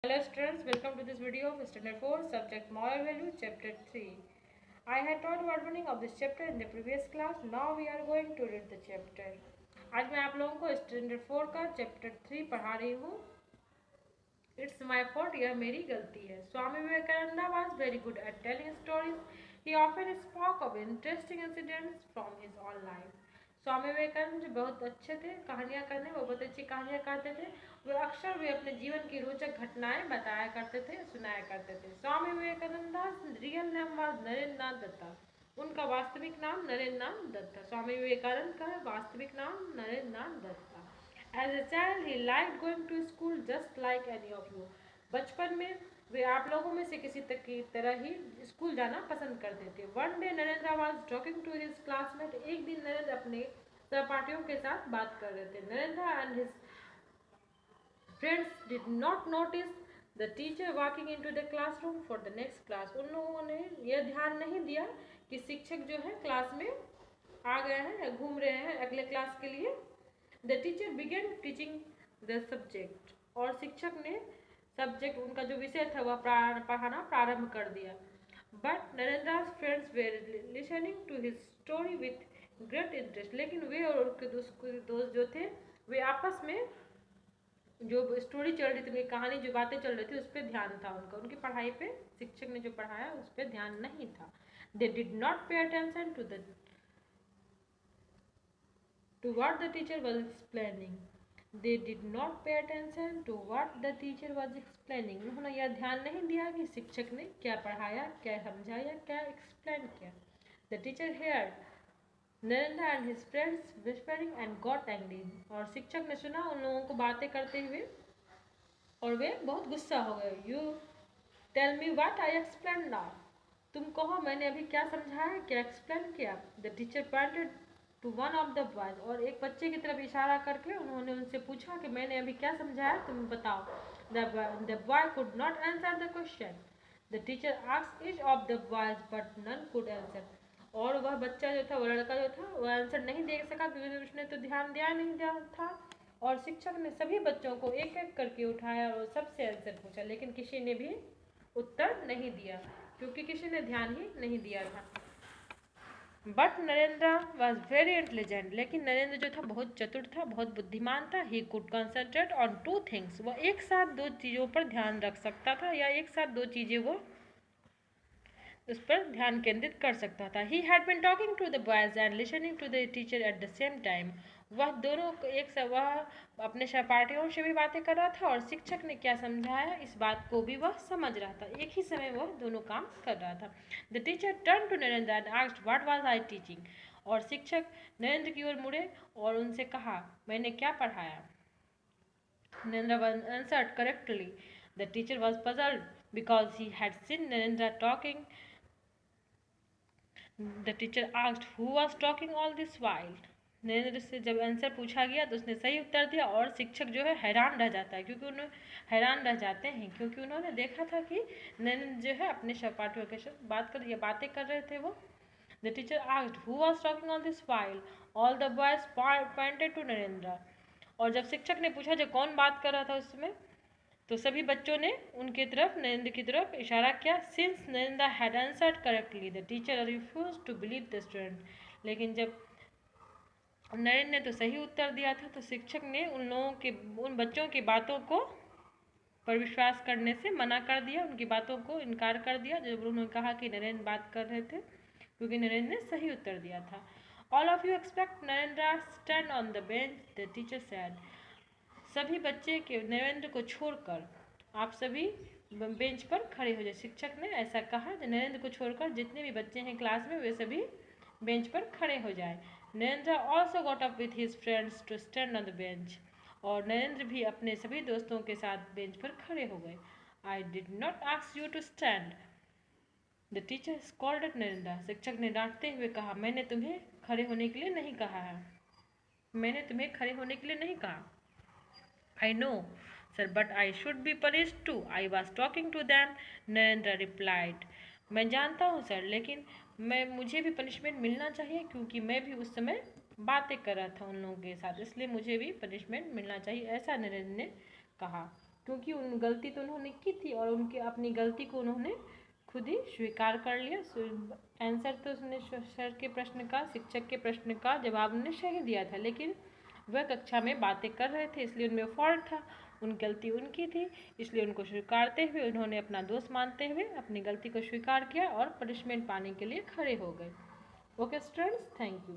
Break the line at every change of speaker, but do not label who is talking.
Hello students, welcome to this video of Standard 4 Subject Moral Value Chapter 3. I had taught word meaning of this chapter in the previous class. Now we are going to read the chapter. आज मैं आप लोगों को Standard 4 का Chapter 3 पढ़ा रही हूँ. It's my fault, यह मेरी गलती है. Swami Vivekananda was very good at telling stories. He often spoke of interesting incidents from his own life. Swami Vivekananda जो बहुत अच्छे थे कहानियाँ करने, वो बहुत अच्छी कहानियाँ कहते थे. वे अक्सर भी अपने जीवन की रोचक घटनाएं बताया करते थे, सुनाया करते थे. Swami Vivekananda real name was Narendra Nath Datta. उनका वास्तविक नाम नरेंद्र नाथ दत्त था. स्वामी विवेकानंद का वास्तविक नाम नरेंद्र नाथ दत्त था. As a child, he liked going to school just like any of you. बचपन में वे आप लोगों में से किसी तक की तरह ही स्कूल जाना पसंद करते थे. One day, Narendra was talking to his classmate. एक दिन नरेंद्र अपने सहपाठियों के साथ बात कर रहे थे. Narendra and his friends did not notice the teacher walking into the classroom for the next class. उन लोगों ने यह ध्यान नहीं दिया कि शिक्षक जो है क्लास में आ गए हैं, घूम रहे हैं अगले क्लास के लिए. The teacher began teaching the subject. और शिक्षक ने सब्जेक्ट उनका जो विषय था वह पढ़ाना प्रारंभ कर दिया. But Narendra's friends were listening to his story with great interest. लेकिन वे और उनके दोस्त जो थे वे आपस में जो स्टोरी चल रही थी, कहानी जो बातें चल रही थी उस पर ध्यान था उनका. उनकी पढ़ाई पे शिक्षक ने जो पढ़ाया उस पर ध्यान नहीं था. They did not pay attention to what the teacher was explaining. They did not pay attention to what the teacher was explaining. उन्होंने यह ध्यान नहीं दिया कि शिक्षक ने क्या पढ़ाया, क्या समझाया, क्या एक्सप्लेन किया. The teacher heard Narendra and his friends whispering and got angry. और शिक्षक ने सुना उन लोगों को बातें करते हुए और वे बहुत गुस्सा हो गए. You tell me what I explained now. तुम कहो मैंने अभी क्या समझाया, क्या एक्सप्लेन किया. The teacher pointed to one of the boys. और एक बच्चे की तरफ इशारा करके उन्होंने उनसे पूछा कि मैंने अभी क्या समझाया, तुम बताओ. The boy could not answer the question. The teacher asked each of the boys but none could answer. और वह बच्चा जो था, वो लड़का जो था, वह आंसर नहीं दे सका क्योंकि उसने तो ध्यान दिया नहीं दिया था. और शिक्षक ने सभी बच्चों को एक एक करके उठाया और सबसे आंसर पूछा, लेकिन किसी ने भी उत्तर नहीं दिया क्योंकि किसी ने ध्यान ही नहीं दिया था. But Narendra was very intelligent. लेकिन नरेंद्र जो था बहुत चतुर था, बहुत बुद्धिमान था. He could concentrate on two things. वह एक साथ दो चीज़ों पर ध्यान रख सकता था या एक साथ दो चीज़ें वो उस पर ध्यान केंद्रित कर सकता था. He had been talking to the boys and listening to the teacher at the same time. वह दोनों वह अपने सहपाठियों से भी बातें कर रहा था और शिक्षक ने क्या समझाया इस बात को भी वह समझ रहा था. एक ही समय वह दोनों काम कर रहा था. The teacher turn to Narendra and asked what was I teaching. और शिक्षक नरेंद्र की ओर मुड़े और उनसे कहा मैंने क्या पढ़ाया. Narendra answered correctly. The teacher was puzzled because he had seen Narendra talking. The teacher asked who was talking all this while. Narendra से जब आंसर पूछा गया तो उसने सही उत्तर दिया और शिक्षक जो है हैरान रह जाता है क्योंकि उन्हें हैरान रह जाते हैं क्योंकि उन्होंने देखा था कि नरेंद्र जो है अपने सहपाठियों के साथ बातें कर रहे थे वो. The teacher asked who was talking all this while. All the boys pointed to Narendra. और जब शिक्षक ने पूछा जो कौन बात कर रहा था उस समय तो सभी बच्चों ने उनके तरफ नरेंद्र की तरफ इशारा किया. Since Narendra had answered correctly the teacher refuse to believe the student. लेकिन जब नरेंद्र ने तो सही उत्तर दिया था तो शिक्षक ने उन बच्चों की बातों को पर विश्वास करने से मना कर दिया, उनकी बातों को इनकार कर दिया जब उन्होंने कहा कि नरेंद्र बात कर रहे थे क्योंकि नरेंद्र ने सही उत्तर दिया था. All of you expect Narendra stand on the bench the teacher said. सभी बच्चे के नरेंद्र को छोड़कर आप सभी बेंच पर खड़े हो जाए. शिक्षक ने ऐसा कहा नरेंद्र को छोड़कर जितने भी बच्चे हैं क्लास में वे सभी बेंच पर खड़े हो जाए. Narendra also got up with his friends to stand on the bench. और नरेंद्र भी अपने सभी दोस्तों के साथ बेंच पर खड़े हो गए. I did not ask you to stand. The teacher scolded Narendra. शिक्षक ने डांटते हुए कहा मैंने तुम्हें खड़े होने के लिए नहीं कहा है, मैंने तुम्हें खड़े होने के लिए नहीं कहा. I know, sir, but I should be punished too. I was talking to them. Narendra replied. मैं जानता हूँ सर, लेकिन मुझे भी पनिशमेंट मिलना चाहिए क्योंकि मैं भी उस समय बातें कर रहा था उन लोगों के साथ, इसलिए मुझे भी पनिशमेंट मिलना चाहिए, ऐसा नरेंद्र ने कहा. क्योंकि उन गलती तो उन्होंने की थी और उनके अपनी गलती को उन्होंने खुद ही स्वीकार कर लिया। आंसर तो उसने सर के प्रश्न का, शिक्षक के प्रश्न का जवाब उन्होंने सही दिया था, लेकिन वह कक्षा में बातें कर रहे थे इसलिए उनमें फॉल्ट था, उन गलती उनकी थी, इसलिए उनको स्वीकारते हुए उन्होंने अपना दोष मानते हुए अपनी गलती को स्वीकार किया और पनिशमेंट पाने के लिए खड़े हो गए। Okay students, thank you.